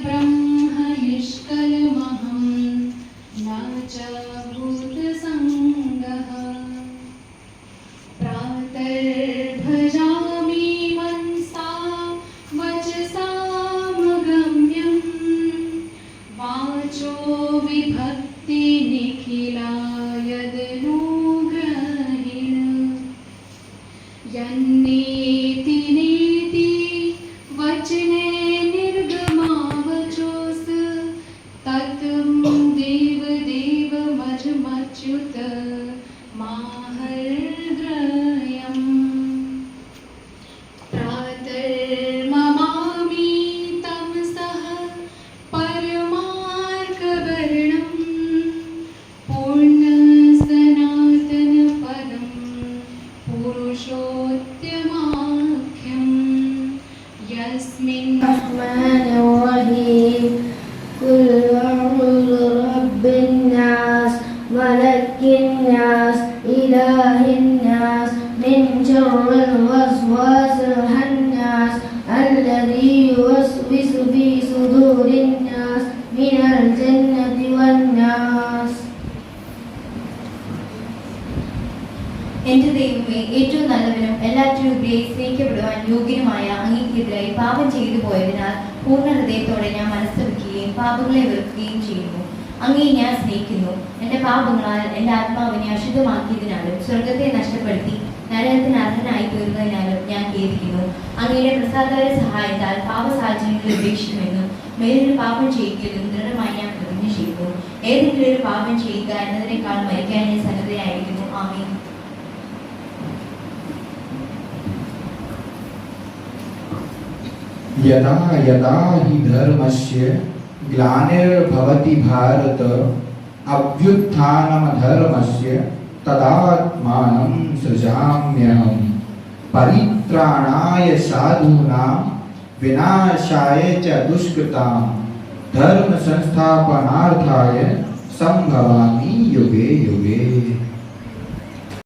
ब्रह्म निष्कलमहं न च भूतसङ्गः प्रातर्भजामि मनसा वचसामगम्यं वाचो विभक्ति निखिला यदनुग्रहेण यन्नेति नेति वचने निर्गमावचोस् तत् देवदेव मजमच्युत माहर्ग्रयम् प्रातर्ममामि तमसः परमार्कवर्णं पूर्णसनातनपदं पुरुषोत्तमाख्यं यस्मिन् الرحيم قل أعوذ برب الناس ملك الناس إله الناس من شر الوسواس الخناس الذي يوسوس في صدور الناس من الجنة والناس. എന്റെ ദൈവമേ, ഏറ്റവും നല്ലവനും എല്ലാറ്റിനും ഉപരി സ്നേഹിക്കപ്പെടുവാൻ യോഗ്യനുമായ അങ്ങേക്കെതിരായി പാപം ചെയ്തു പോയതിനാൽ പൂർണ്ണ ഹൃദയത്തോടെ ഞാൻ മനസ്സെടുക്കുകയും പാപങ്ങളെ വെറുക്കുകയും ചെയ്യുന്നു. അങ്ങേ ഞാൻ സ്നേഹിക്കുന്നു. എന്റെ പാപങ്ങളാൽ എന്റെ ആത്മാവിനെ അശുദ്ധമാക്കിയതിനാലും സ്വർഗത്തെ നഷ്ടപ്പെടുത്തി നരകത്തിന് അർഹനായി തീർന്നതിനാലും ഞാൻ ഖേദിക്കുന്നു. അങ്ങയുടെ പ്രസാദകര സഹായത്താൽ പാപസാഹചര്യങ്ങളെ ഉപേക്ഷിക്കുമെന്നും മേലൊരു പാപം ചെയ്യുകയും ദൃഢമായി ഞാൻ പ്രതിജ്ഞ ചെയ്യുന്നു. ഏതെങ്കിലും ഒരു പാപം ചെയ്യുക എന്നതിനേക്കാൾ മരിക്കാൻ ഞാൻ സന്നദ്ധയായിരിക്കുന്നു. ആമേൻ. यदा यदा हि धर्मस्य ग्लानिर्भवति भारत अभ्युत्थानमधर्मस्य तदात्मानं सृजाम्यहं परित्राणाय साधूनां विनाशाय च दुष्कृतां धर्म संस्थापनार्थाय संभवामि युगे युगे.